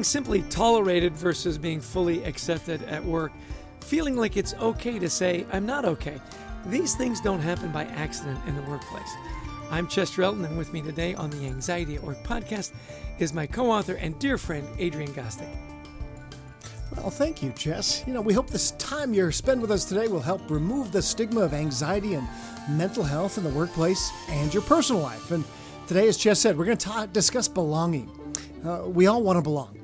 being simply tolerated versus being fully accepted at work, feeling like it's okay to say, I'm not okay. These things don't happen by accident in the workplace. I'm Chester Elton, and with me today on the Anxiety at Work podcast is my co-author and dear friend, Adrian Gostick. Well, thank you, Jess. We hope this time you spend with us today will help remove the stigma of anxiety and mental health in the workplace and your personal life. And today, as Jess said, we're going to discuss belonging. We all want to belong.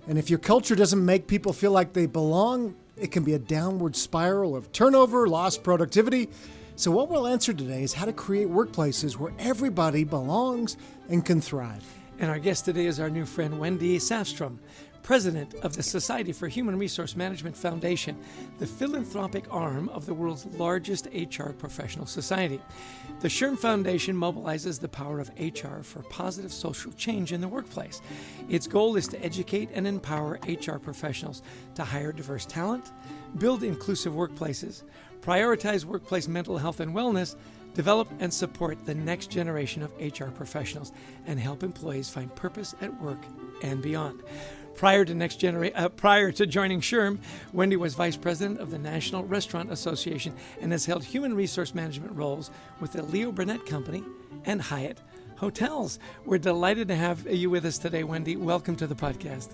And if your culture doesn't make people feel like they belong, it can be a downward spiral of turnover, lost productivity. So what we'll answer today is how to create workplaces where everybody belongs and can thrive. And our guest today is our new friend, Wendy Safstrom, president of the Society for Human Resource Management Foundation, the philanthropic arm of the world's largest HR professional society. The SHRM Foundation mobilizes the power of HR for positive social change in the workplace. Its goal is to educate and empower HR professionals to hire diverse talent, build inclusive workplaces, prioritize workplace mental health and wellness, develop and support the next generation of HR professionals, and help employees find purpose at work and beyond. Prior to joining SHRM, Wendy was vice president of the National Restaurant Association and has held human resource management roles with the Leo Burnett Company and Hyatt Hotels. We're delighted to have you with us today, Wendy. Welcome to the podcast.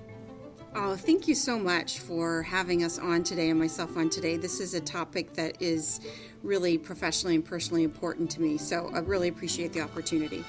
Oh, thank you so much for having us on today and myself on today. This is a topic that is really professionally and personally important to me, so I really appreciate the opportunity.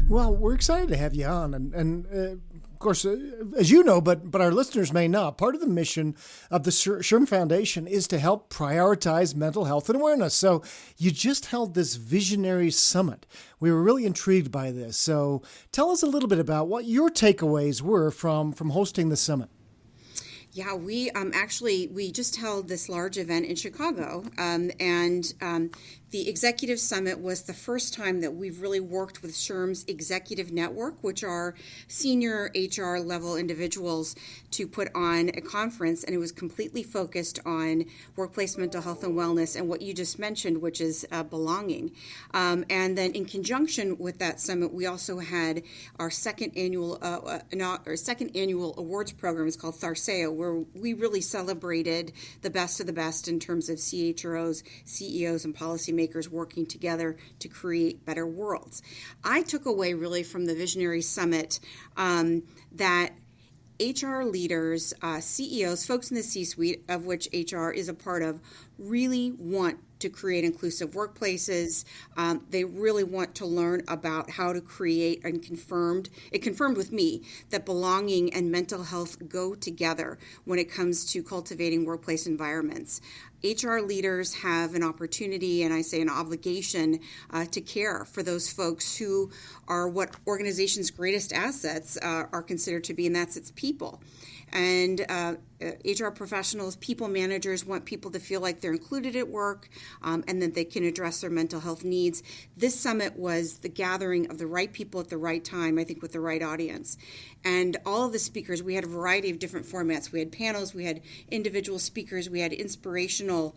Well, we're excited to have you on. And of course, as you know, but our listeners may not, part of the mission of the SHRM Foundation is to help prioritize mental health and awareness. So you just held this visionary summit. We were really intrigued by this. So tell us a little bit about what your takeaways were from hosting the summit. Yeah, we just held this large event in Chicago, and the Executive Summit was the first time that we've really worked with SHRM's Executive Network, which are senior HR level individuals, to put on a conference, and it was completely focused on workplace mental health and wellness and what you just mentioned, which is belonging. And then in conjunction with that summit, we also had our second annual awards program. It's called Tharseo, where we really celebrated the best of the best in terms of CHROs, CEOs, and policymakers working together to create better worlds. I took away really from the Visionary Summit that HR leaders, CEOs, folks in the C-suite, of which HR is a part of, really want to create inclusive workplaces. They really want to learn about how to create, and it confirmed with me that belonging and mental health go together when it comes to cultivating workplace environments. HR leaders have an opportunity, and I say an obligation, to care for those folks who are what organizations' greatest assets are considered to be, and that's its people. And HR professionals, people managers want people to feel like they're included at work and that they can address their mental health needs. This summit was the gathering of the right people at the right time, I think with the right audience. And all of the speakers, we had a variety of different formats. We had panels, we had individual speakers, we had inspirational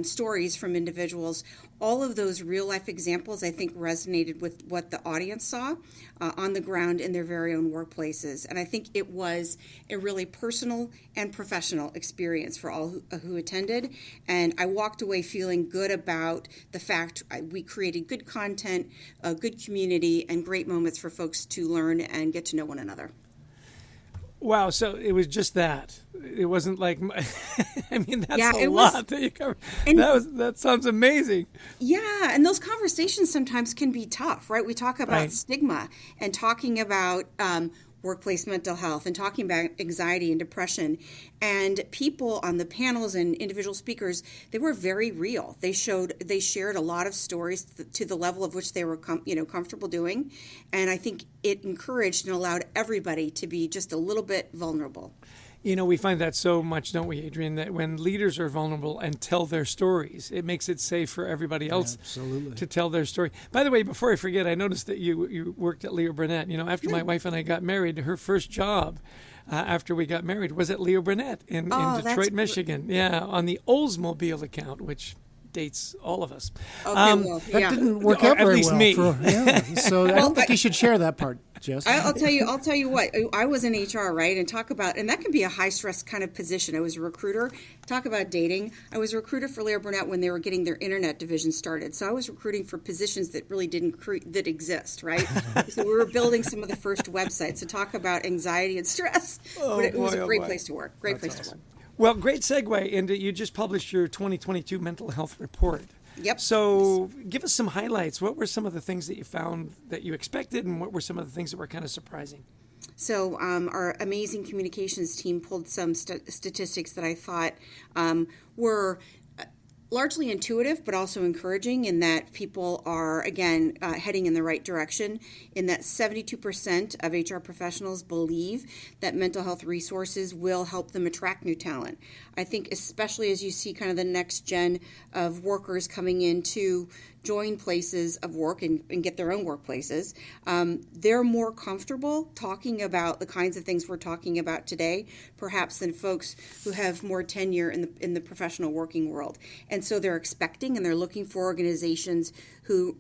stories from individuals. All of those real-life examples, I think, resonated with what the audience saw on the ground in their very own workplaces. And I think it was a really personal and professional experience for all who attended. And I walked away feeling good about the fact we created good content, a good community, and great moments for folks to learn and get to know one another. Wow, so it was just that. It wasn't like, I mean, that's a lot that you covered. That sounds amazing. Yeah, and those conversations sometimes can be tough, right? We talk about stigma and talking about workplace mental health and talking about anxiety and depression. And people on the panels and individual speakers, they were very real. They shared a lot of stories to the level of which they were comfortable doing. And I think it encouraged and allowed everybody to be just a little bit vulnerable. We find that so much, don't we, Adrian, that when leaders are vulnerable and tell their stories, it makes it safe for everybody else to tell their story. By the way, before I forget, I noticed that you worked at Leo Burnett. After my wife and I got married, her first job after we got married was at Leo Burnett in Detroit, Michigan. Yeah, on the Oldsmobile account, which dates all of us. Okay, That didn't work out at very least well. me. So I don't think you should share that part, Jess. I'll tell you what. I was in HR, right, and that can be a high stress kind of position. I was a recruiter. Talk about dating. I was a recruiter for Lear Burnett when they were getting their internet division started. So I was recruiting for positions that really didn't exist, right? So we were building some of the first websites. So talk about anxiety and stress. But it was a great place to work. Great place to work. Well, great segue into you just published your 2022 mental health report. Yep. So give us some highlights. What were some of the things that you found that you expected, and what were some of the things that were kind of surprising? So our amazing communications team pulled some statistics that I thought were largely intuitive, but also encouraging in that people are, again, heading in the right direction, in that 72% of HR professionals believe that mental health resources will help them attract new talent. I think especially as you see kind of the next gen of workers coming in to join places of work and get their own workplaces, they're more comfortable talking about the kinds of things we're talking about today, perhaps than folks who have more tenure in the professional working world. And so they're expecting and they're looking for organizations who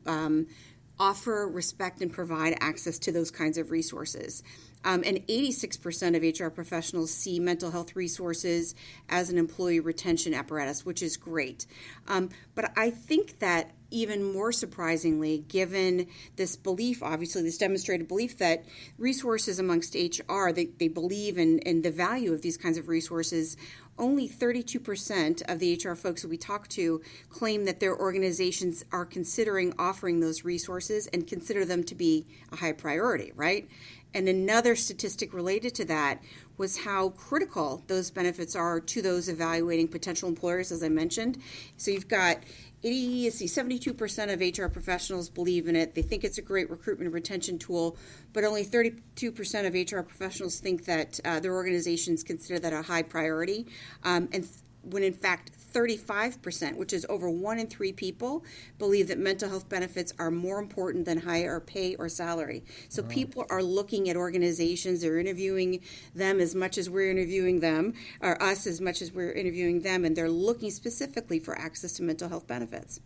offer, respect, and provide access to those kinds of resources. And 86% of HR professionals see mental health resources as an employee retention apparatus, which is great. But I think that even more surprisingly, given this belief, obviously this demonstrated belief that resources amongst HR, they believe in the value of these kinds of resources, only 32% of the HR folks that we talk to claim that their organizations are considering offering those resources and consider them to be a high priority, right? And another statistic related to that was how critical those benefits are to those evaluating potential employers, as I mentioned. So you've got 72% of HR professionals believe in it. They think it's a great recruitment and retention tool, but only 32% of HR professionals think that their organizations consider that a high priority. And when in fact 35%, which is over 1 in 3 people, believe that mental health benefits are more important than higher pay or salary. So people are looking at organizations, they're interviewing them as much as we're interviewing them, or us as much as we're interviewing them, and they're looking specifically for access to mental health benefits.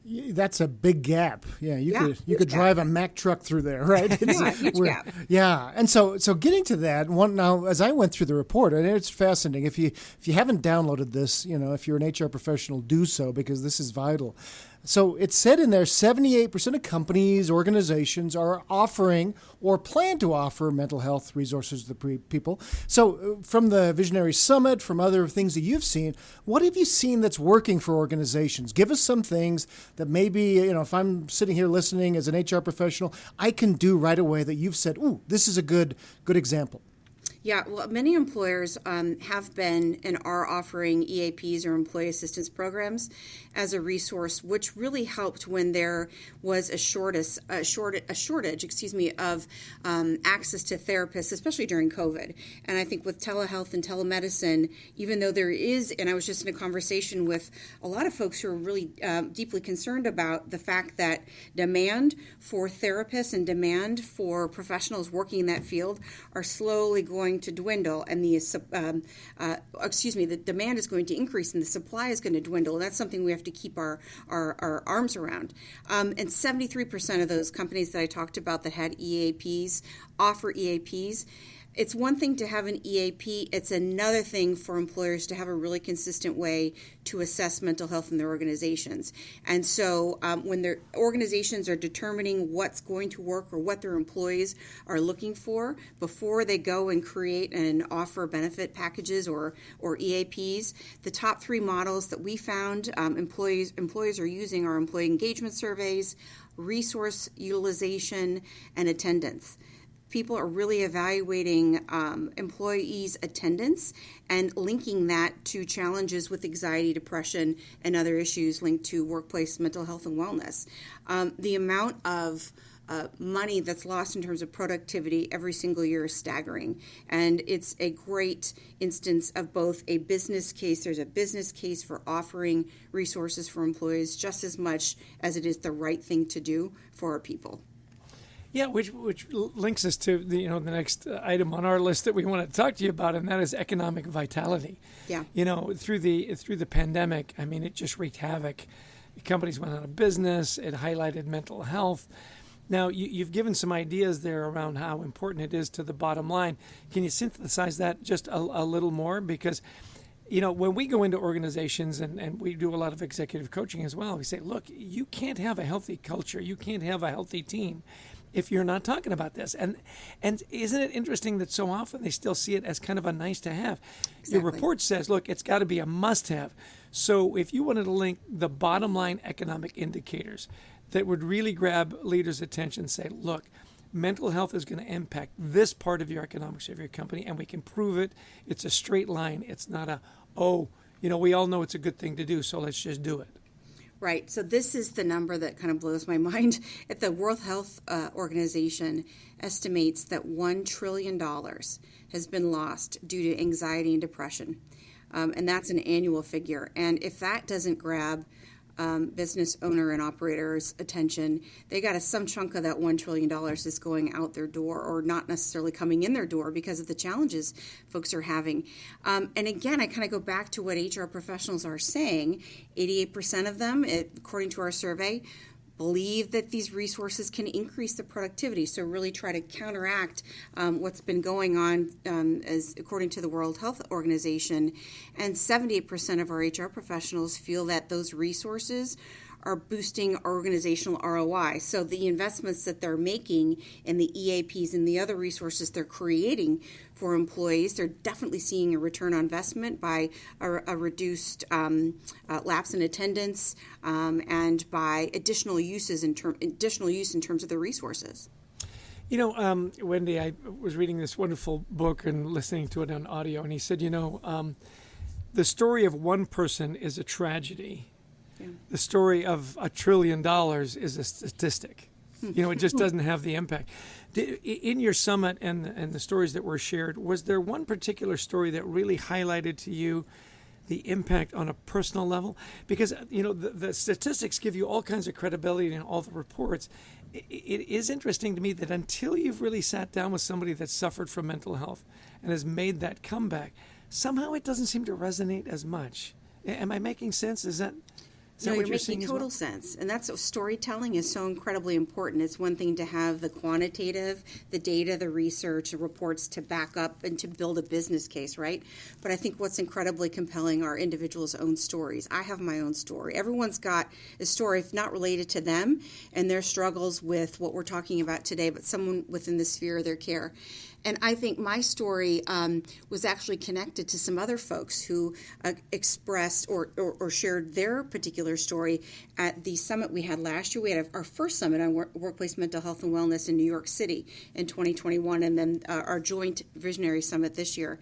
That's a big gap. Yeah, you could drive a Mack truck through there, right? Huge gap. Yeah, and so getting to that one now, as I went through the report, and it's fascinating. If you haven't downloaded this, if you're an HR professional, do so because this is vital. So it said in there 78% of companies, organizations are offering or plan to offer mental health resources to the people. So from the Visionary Summit, from other things that you've seen, what have you seen that's working for organizations? Give us some things that maybe, if I'm sitting here listening as an HR professional, I can do right away that you've said, ooh, this is a good example. Yeah, well, many employers have been and are offering EAPs or employee assistance programs as a resource, which really helped when there was a shortage, of access to therapists, especially during COVID. And I think with telehealth and telemedicine, even though there is, and I was just in a conversation with a lot of folks who are really deeply concerned about the fact that demand for therapists and demand for professionals working in that field are slowly going to dwindle, and the demand is going to increase and the supply is going to dwindle. And that's something we have to keep our arms around. And 73% of those companies that I talked about that had EAPs offer EAPs. It's one thing to have an EAP. It's another thing for employers to have a really consistent way to assess mental health in their organizations. And so when their organizations are determining what's going to work or what their employees are looking for before they go and create and offer benefit packages or EAPs, the top 3 models that we found employees are using are employee engagement surveys, resource utilization, and attendance. People are really evaluating employees' attendance and linking that to challenges with anxiety, depression, and other issues linked to workplace mental health and wellness. The amount of money that's lost in terms of productivity every single year is staggering. And it's a great instance of both a business case. There's a business case for offering resources for employees just as much as it is the right thing to do for our people. Yeah, which links us to the next item on our list that we want to talk to you about, and that is economic vitality. Yeah. Through the pandemic, I mean, it just wreaked havoc. Companies went out of business. It highlighted mental health. Now, you've given some ideas there around how important it is to the bottom line. Can you synthesize that just a little more? Because when we go into organizations and we do a lot of executive coaching as well, we say, look, you can't have a healthy culture. You can't have a healthy team if you're not talking about this. And isn't it interesting that so often they still see it as kind of a nice to have? Exactly. Your report says, look, it's got to be a must have. So if you wanted to link the bottom line economic indicators that would really grab leaders' attention, say, look, mental health is going to impact this part of your economics of your company, and we can prove it. It's a straight line. It's not we all know it's a good thing to do, so let's just do it. Right. So this is the number that kind of blows my mind. At the World Health Organization estimates that $1 trillion has been lost due to anxiety and depression. And that's an annual figure. And if that doesn't grab business owner and operators' attention, they got some chunk of that $1 trillion is going out their door, or not necessarily coming in their door because of the challenges folks are having. And again, I kind of go back to what HR professionals are saying. 88% of them, according to our survey, believe that these resources can increase the productivity. So really try to counteract what's been going on as according to the World Health Organization. And 78% of our HR professionals feel that those resources are boosting organizational ROI. So the investments that they're making in the EAPs and the other resources they're creating for employees, they're definitely seeing a return on investment by a reduced lapse in attendance and by additional use in terms of the resources. Wendy, I was reading this wonderful book and listening to it on audio, and he said, the story of one person is a tragedy. Yeah. The story of $1 trillion is a statistic. It just doesn't have the impact. In your summit and the stories that were shared, was there one particular story that really highlighted to you the impact on a personal level? Because, the statistics give you all kinds of credibility in all the reports. It is interesting to me that until you've really sat down with somebody that's suffered from mental health and has made that comeback, somehow it doesn't seem to resonate as much. Am I making sense? Is that No, what you're making total sense. And that's what storytelling is so incredibly important. It's one thing to have the quantitative, the data, the research, the reports to back up and to build a business case, right? But I think what's incredibly compelling are individuals' own stories. I have my own story. Everyone's got a story, if not related to them and their struggles with what we're talking about today, but someone within the sphere of their care. And I think my story was actually connected to some other folks who expressed or shared their particular story at the summit we had last year. We had our first summit on workplace mental health and wellness in New York City in 2021, and then our joint visionary summit this year.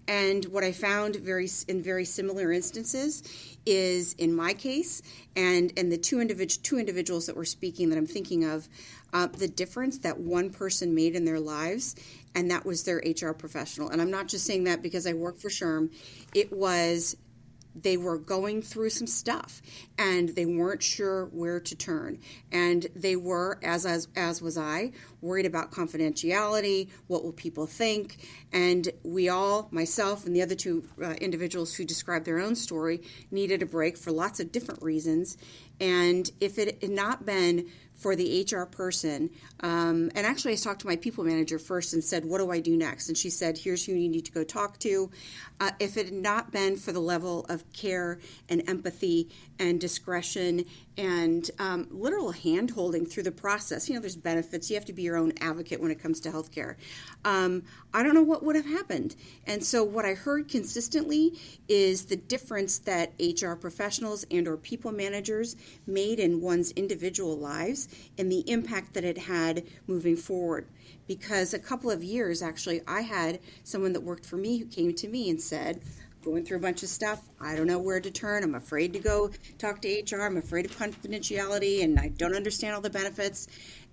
And what I found in very similar instances is, in my case, and the two individuals that were speaking that I'm thinking of, the difference that one person made in their lives, and that was their HR professional. And I'm not just saying that because I work for SHRM. It was they were going through some stuff, and they weren't sure where to turn. And they were, as was I, worried about confidentiality, what will people think. And we all, myself and the other two individuals who described their own story, needed a break for lots of different reasons. And if it had not been for the HR person, and actually I talked to my people manager first and said, what do I do next? And she said, here's who you need to go talk to. If it had not been for the level of care and empathy and discretion and literal hand-holding through the process, there's benefits. You have to be your own advocate when it comes to healthcare. I don't know what would have happened. And so what I heard consistently is the difference that HR professionals and or people managers made in one's individual lives and the impact that it had moving forward. Because a couple of years, actually, I had someone that worked for me who came to me and said, going through a bunch of stuff, I don't know where to turn, I'm afraid to go talk to HR, I'm afraid of confidentiality, and I don't understand all the benefits.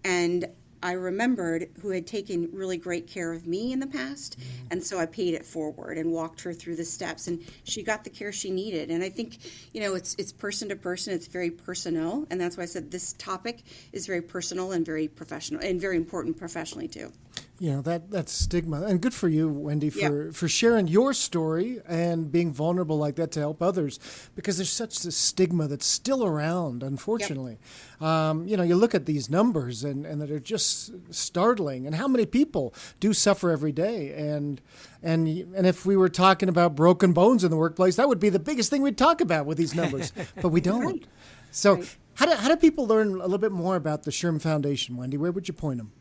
And I remembered who had taken really great care of me in the past. And so I paid it forward and walked her through the steps, and she got the care she needed. And I think, it's person to person. It's very personal. And that's why I said this topic is very personal and very professional and very important professionally too. That's stigma. And good for you, Wendy, for sharing your story and being vulnerable like that to help others, because there's such a stigma that's still around, unfortunately. You look at these numbers and that are just startling, and how many people do suffer every day. And if we were talking about broken bones in the workplace, that would be the biggest thing we'd talk about with these numbers, but we don't. Right. So Right. How do people learn a little bit more about the SHRM Foundation, Wendy? Where would you point them?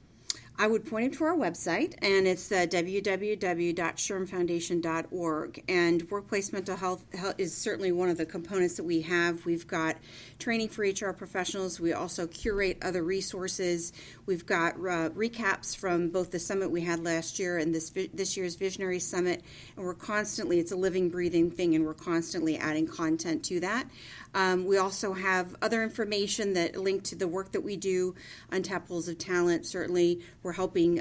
I would point them to our website, and it's www.shrmfoundation.org. And workplace mental health is certainly one of the components that we have. We've got training for HR professionals. We also curate other resources. We've got recaps from both the summit we had last year and this year's Visionary Summit. And it's a living, breathing thing, and we're constantly adding content to that. We also have other information that link to the work that we do, Untapped Pools of Talent. Certainly, we're helping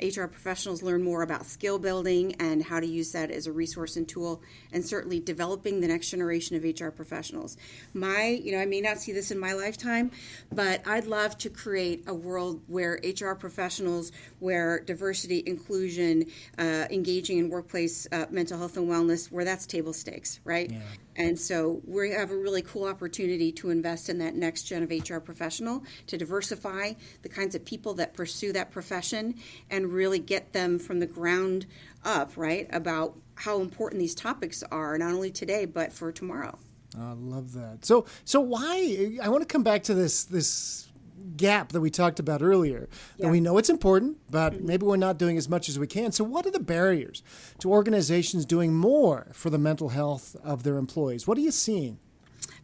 HR professionals learn more about skill building and how to use that as a resource and tool, and certainly developing the next generation of HR professionals. I may not see this in my lifetime, but I'd love to create a world where HR professionals, where diversity, inclusion, engaging in workplace mental health and wellness, where that's table stakes, right? Yeah. And so we have a really cool opportunity to invest in that next gen of HR professional, to diversify the kinds of people that pursue that profession and really get them from the ground up, right, about how important these topics are, not only today, but for tomorrow. I love that. So why, I want to come back to this gap that we talked about earlier. Yeah. And we know it's important, but maybe we're not doing as much as we can. So what are the barriers to organizations doing more for the mental health of their employees? What are you seeing?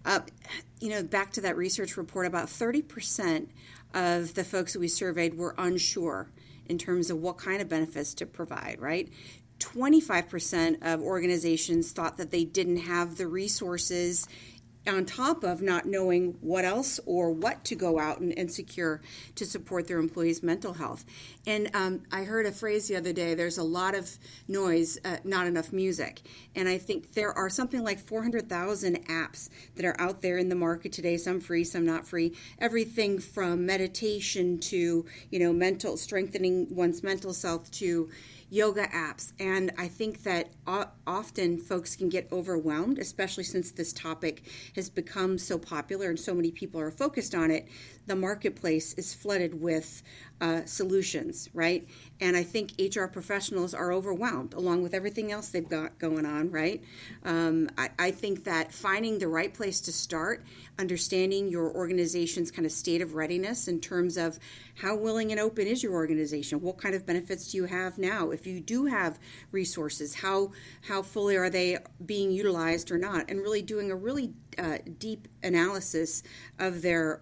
Back to that research report, about 30% of the folks that we surveyed were unsure in terms of what kind of benefits to provide, right? 25% of organizations thought that they didn't have the resources, on top of not knowing what else or what to go out and secure to support their employees' mental health. And I heard a phrase the other day, there's a lot of noise, not enough music. And I think there are something like 400,000 apps that are out there in the market today, some free, some not free, everything from meditation to, strengthening one's mental self to yoga apps. And I think that often folks can get overwhelmed, especially since this topic has become so popular and so many people are focused on it. The marketplace is flooded with solutions, right? And I think HR professionals are overwhelmed along with everything else they've got going on, right? I think that finding the right place to start, understanding your organization's kind of state of readiness in terms of how willing and open is your organization? What kind of benefits do you have now? If you do have resources, how fully are they being utilized or not? And really doing a really deep analysis of their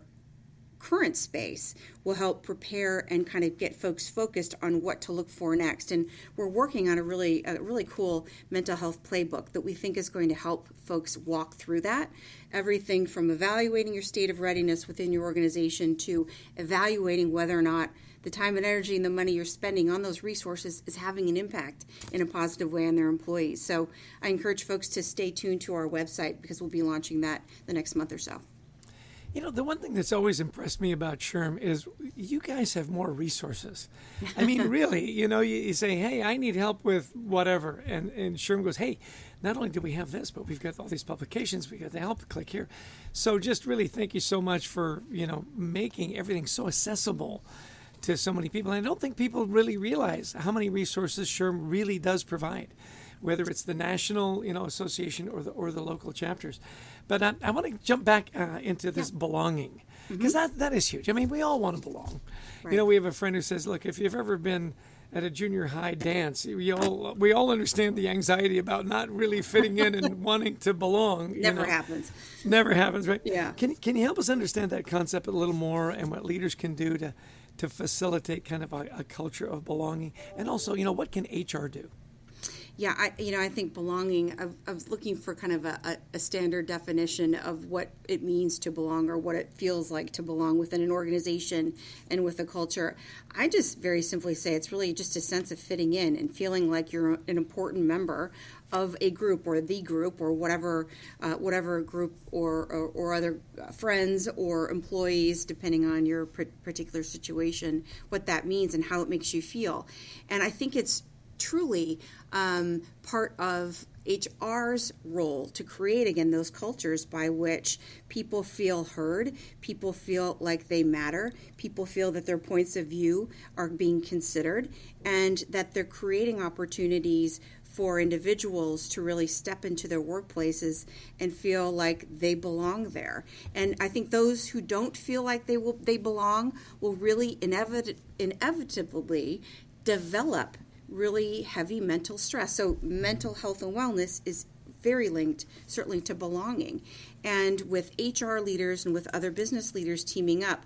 current space will help prepare and kind of get folks focused on what to look for next. And we're working on a really cool mental health playbook that we think is going to help folks walk through that. Everything from evaluating your state of readiness within your organization to evaluating whether or not the time and energy and the money you're spending on those resources is having an impact in a positive way on their employees. So I encourage folks to stay tuned to our website because we'll be launching that the next month or so. The one thing that's always impressed me about SHRM is you guys have more resources. I mean, really, you say, hey, I need help with whatever. And SHRM goes, hey, not only do we have this, but we've got all these publications. We got the help, click here. So just really thank you so much for, making everything so accessible to so many people. And I don't think people really realize how many resources SHRM really does provide, whether it's the national, association or the local chapters. But I want to jump back into this belonging, because that is huge. I mean, we all want to belong. Right. We have a friend who says, look, if you've ever been at a junior high dance, we all understand the anxiety about not really fitting in and wanting to belong. Never happens. Never happens, right? Yeah. Can you help us understand that concept a little more and what leaders can do to facilitate kind of a culture of belonging? And also, what can HR do? Yeah, I think belonging, I was looking for kind of a standard definition of what it means to belong or what it feels like to belong within an organization and with a culture. I just very simply say it's really just a sense of fitting in and feeling like you're an important member of a group or the group or whatever group or other friends or employees, depending on your particular situation, what that means and how it makes you feel. And I think it's truly part of HR's role to create, again, those cultures by which people feel heard, people feel like they matter, people feel that their points of view are being considered, and that they're creating opportunities for individuals to really step into their workplaces and feel like they belong there. And I think those who don't feel like they belong will really inevitably develop really heavy mental stress. So mental health and wellness is very linked, certainly, to belonging. And with HR leaders and with other business leaders teaming up,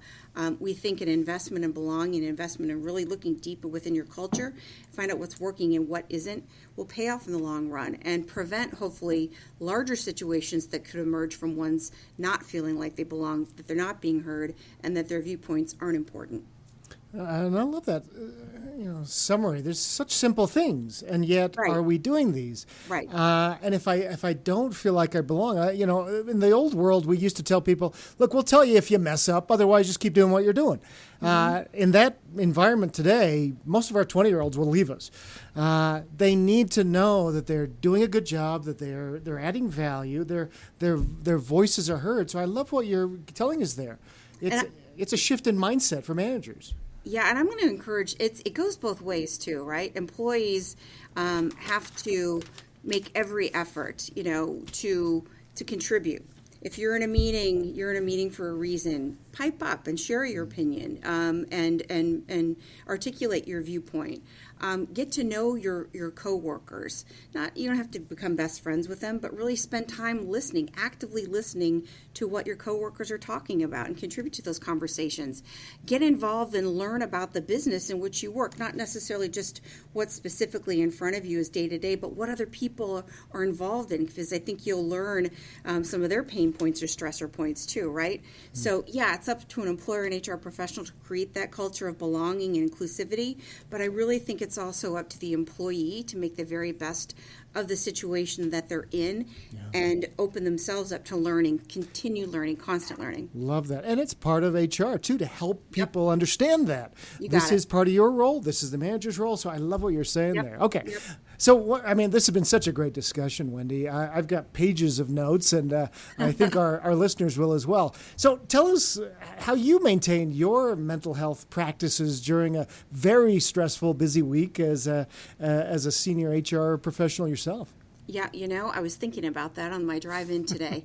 we think an investment in belonging, an investment in really looking deep within your culture, find out what's working and what isn't, will pay off in the long run and prevent, hopefully, larger situations that could emerge from one's not feeling like they belong, that they're not being heard, and that their viewpoints aren't important. And I love that summary. There's such simple things, and yet Right. are we doing these? Right. And if I don't feel like I belong, in the old world, we used to tell people, look, we'll tell you if you mess up, otherwise just keep doing what you're doing. In that environment today, most of our 20-year-olds will leave us. They need to know that they're doing a good job, that they're adding value, their voices are heard. So I love what you're telling us there. It's a shift in mindset for managers. Yeah, and I'm going to encourage, it goes both ways too, right? Employees have to make every effort, to contribute. If you're in a meeting for a reason. Pipe up and share your opinion, and articulate your viewpoint. Get to know your coworkers. You don't have to become best friends with them, but really spend time listening, actively listening to what your coworkers are talking about, and contribute to those conversations. Get involved and learn about the business in which you work, not necessarily just what's specifically in front of you is day to day, but what other people are involved in, because I think you'll learn some of their pain points or stressor points too, right? Mm-hmm. So yeah, it's up to an employer and HR professional to create that culture of belonging and inclusivity, but I really think it's also up to the employee to make the very best of the situation that they're in, and open themselves up to learning, continue learning, constant learning. Love that. And it's part of HR, too, to help people understand that. This is part of your role. This is the manager's role. So I love what you're saying there. Okay. Yep. So, this has been such a great discussion, Wendy. I've got pages of notes, and I think our listeners will as well. So tell us how you maintain your mental health practices during a very stressful, busy week as a senior HR professional yourself. Yeah, I was thinking about that on my drive in today.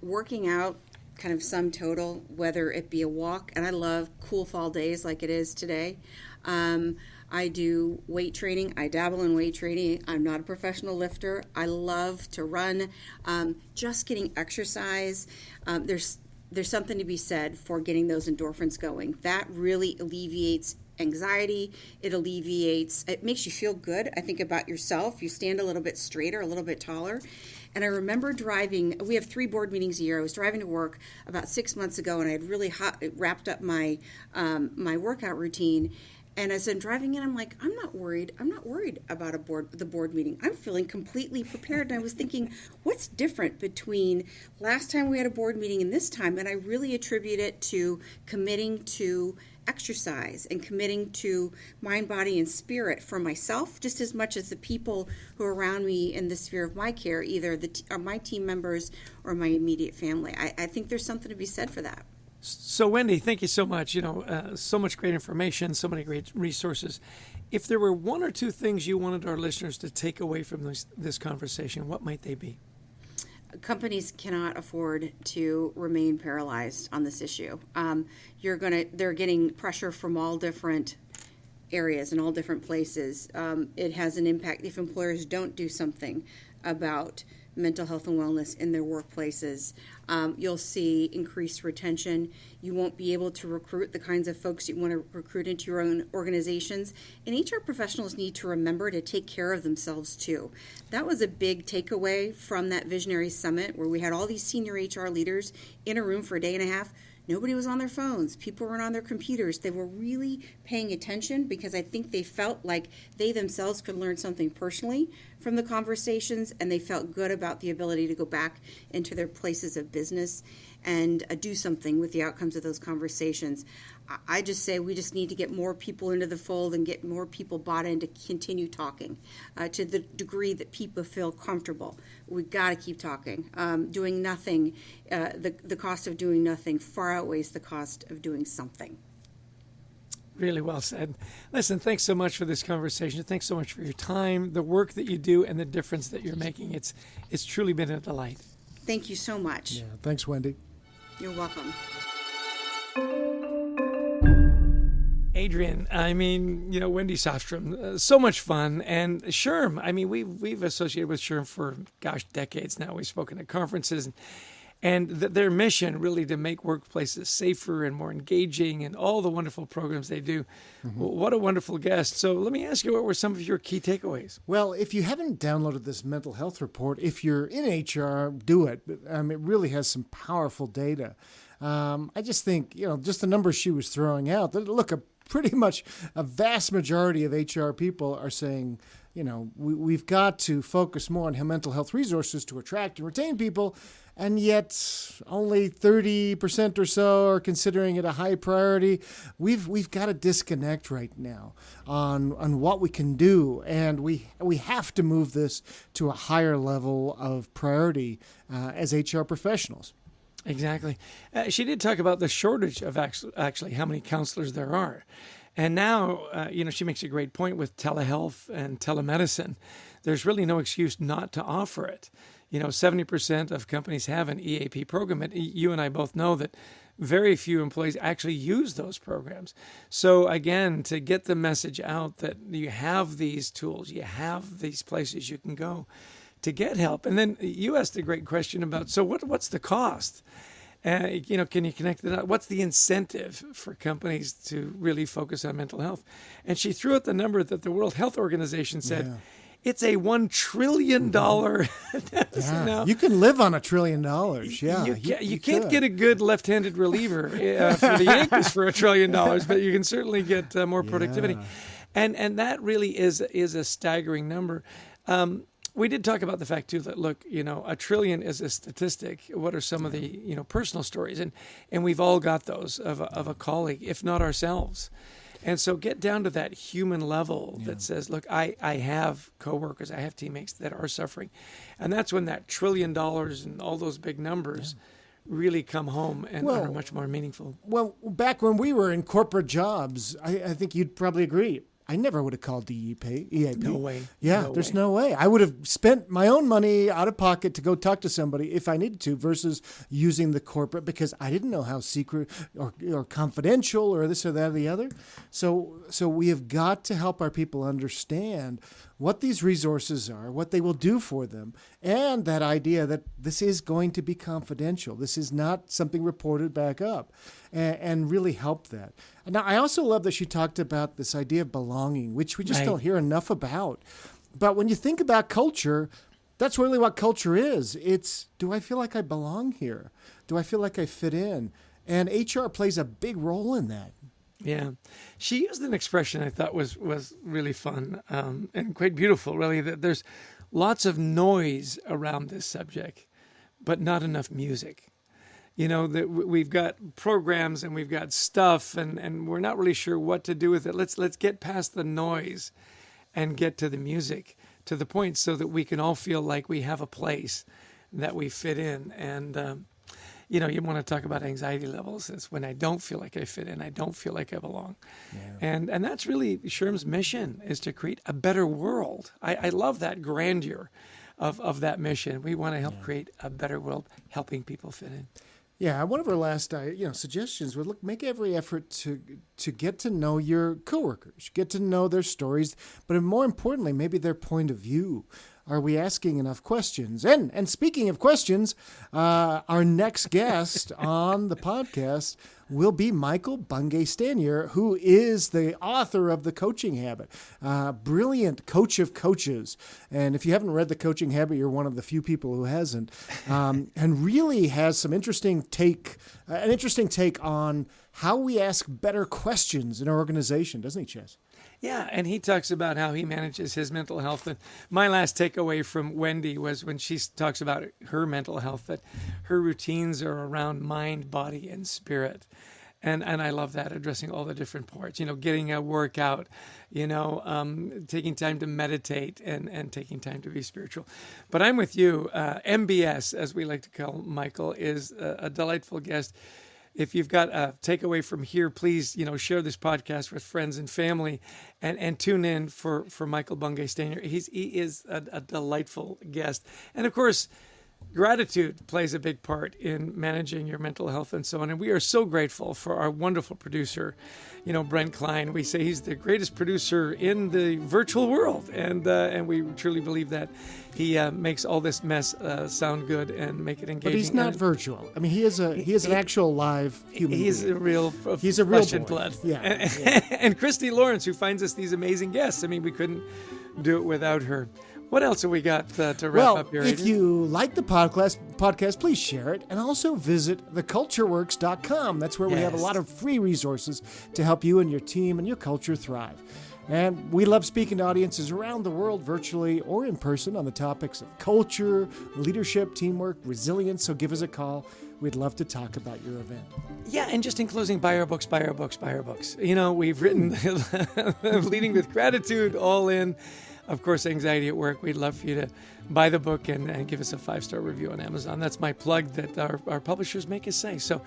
Working out, kind of sum total, whether it be a walk, and I love cool fall days like it is today. I do weight training. I dabble in weight training. I'm not a professional lifter. I love to run. Just getting exercise. There's something to be said for getting those endorphins going. That really alleviates anxiety. It makes you feel good, I think, about yourself. You stand a little bit straighter, a little bit taller. And I remember we have 3 board meetings a year. I was driving to work about 6 months ago, and I had really wrapped up my workout routine. And as I'm driving in, I'm like, I'm not worried about the board meeting. I'm feeling completely prepared. And I was thinking, what's different between last time we had a board meeting and this time? And I really attribute it to committing to exercise and committing to mind, body, and spirit for myself, just as much as the people who are around me in the sphere of my care, either my team members or my immediate family. I think there's something to be said for that. So, Wendy, thank you so much. So much great information, so many great resources. If there were 1 or 2 things you wanted our listeners to take away from this conversation, what might they be? Companies cannot afford to remain paralyzed on this issue. They're getting pressure from all different areas and all different places. It has an impact if employers don't do something about mental health and wellness in their workplaces. You'll see increased retention. You won't be able to recruit the kinds of folks you want to recruit into your own organizations. And HR professionals need to remember to take care of themselves too. That was a big takeaway from that Visionary Summit, where we had all these senior HR leaders in a room for a day and a half. Nobody was on their phones. People weren't on their computers. They were really paying attention, because I think they felt like they themselves could learn something personally from the conversations, and they felt good about the ability to go back into their places of business and do something with the outcomes of those conversations. I just say we just need to get more people into the fold and get more people bought in to continue talking to the degree that people feel comfortable. We've got to keep talking. Doing nothing, the cost of doing nothing far outweighs the cost of doing something. Really well said. Listen, thanks so much for this conversation. Thanks so much for your time, the work that you do, and the difference that you're making. It's truly been a delight. Thank you so much. Yeah, thanks, Wendy. You're welcome. Adrian, Wendy Safstrom, so much fun. And SHRM, we've associated with SHRM for, decades now. We've spoken at conferences. And their mission really to make workplaces safer and more engaging, and all the wonderful programs they do. Mm-hmm. What a wonderful guest. So let me ask you, what were some of your key takeaways? Well, if you haven't downloaded this mental health report, if you're in HR, do it. It really has some powerful data. I just think, just the numbers she was throwing out, look, pretty much a vast majority of HR people are saying, we've got to focus more on mental health resources to attract and retain people. And yet only 30% or so are considering it a high priority. We've got a disconnect right now on what we can do, and we have to move this to a higher level of priority as HR professionals. Exactly. She did talk about the shortage of actually how many counselors there are. And now, she makes a great point with telehealth and telemedicine. There's really no excuse not to offer it. 70% of companies have an EAP program, and you and I both know that very few employees actually use those programs. So again, to get the message out that you have these tools, you have these places you can go to get help. And then you asked a great question about, so what's the cost? Can you connect it up? What's the incentive for companies to really focus on mental health? And she threw out the number that the World Health Organization said, yeah. It's a $1 trillion. Yeah, now, you can live on $1 trillion. Yeah, you can't get a good left-handed reliever for the Yankees for $1 trillion, but you can certainly get more productivity. Yeah. And that really is a staggering number. We did talk about the fact too that, look, $1 trillion is a statistic. What are some of the personal stories, and we've all got those of a colleague, if not ourselves. And so get down to that human level that says, look, I have coworkers, I have teammates that are suffering. And that's when that $1 trillion and all those big numbers really come home and are much more meaningful. Well, back when we were in corporate jobs, I think you'd probably agree. I never would have called the EAP. No way. Yeah, there's no way. I would have spent my own money out of pocket to go talk to somebody if I needed to versus using the corporate, because I didn't know how secret or confidential or this or that or the other. So we have got to help our people understand what these resources are, what they will do for them, and that idea that this is going to be confidential. This is not something reported back up, and really help that. Now, I also love that she talked about this idea of belonging, which we just don't hear enough about. But when you think about culture, that's really what culture is. It's, do I feel like I belong here? Do I feel like I fit in? And HR plays a big role in that. Yeah. She used an expression I thought was really fun and quite beautiful, really, that there's lots of noise around this subject, but not enough music. That we've got programs and we've got stuff and we're not really sure what to do with it. Let's get past the noise and get to the music, to the point so that we can all feel like we have a place that we fit in. And, you want to talk about anxiety levels. It's when I don't feel like I fit in, I don't feel like I belong. Yeah. And that's really SHRM's mission, is to create a better world. I love that grandeur of that mission. We want to help create a better world, helping people fit in. Yeah, one of our last suggestions would make every effort to get to know your coworkers, get to know their stories, but more importantly, maybe their point of view. are we asking enough questions? And speaking of questions, our next guest on the podcast will be Michael Bungay Stanier, who is the author of The Coaching Habit, brilliant coach of coaches. And if you haven't read The Coaching Habit, you're one of the few people who hasn't, and really has some interesting take on how we ask better questions in our organization, doesn't he, Chess? Yeah, and he talks about how he manages his mental health. And my last takeaway from Wendy was when she talks about her mental health, that her routines are around mind, body, and spirit. And I love that, addressing all the different parts, getting a workout, taking time to meditate and taking time to be spiritual. But I'm with you. MBS, as we like to call Michael, is a delightful guest. If you've got a takeaway from here, please, share this podcast with friends and family and tune in for Michael Bungay Stanier. He is a delightful guest. And of course, gratitude plays a big part in managing your mental health and so on. And we are so grateful for our wonderful producer, Brent Klein. We say he's the greatest producer in the virtual world. And we truly believe that. He makes all this mess sound good and make it engaging. But he's not virtual. I mean, he is an actual live human being. He's a real flesh and blood. Yeah. And Christy Lawrence, who finds us these amazing guests. I mean, we couldn't do it without her. What else have we got to wrap up here, Adrian? If you like the podcast, please share it. And also visit thecultureworks.com. That's where we have a lot of free resources to help you and your team and your culture thrive. And we love speaking to audiences around the world, virtually or in person, on the topics of culture, leadership, teamwork, resilience. So give us a call. We'd love to talk about your event. Yeah, and just in closing, buy our books, buy our books, buy our books. We've written Leading with Gratitude, All In. Of course, Anxiety at Work. We'd love for you to buy the book and give us a 5-star review on Amazon. That's my plug that our publishers make us say. So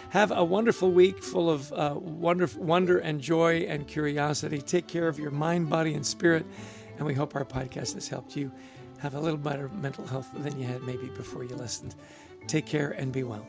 have a wonderful week full of wonder and joy and curiosity. Take care of your mind, body, and spirit. And we hope our podcast has helped you have a little better mental health than you had maybe before you listened. Take care and be well.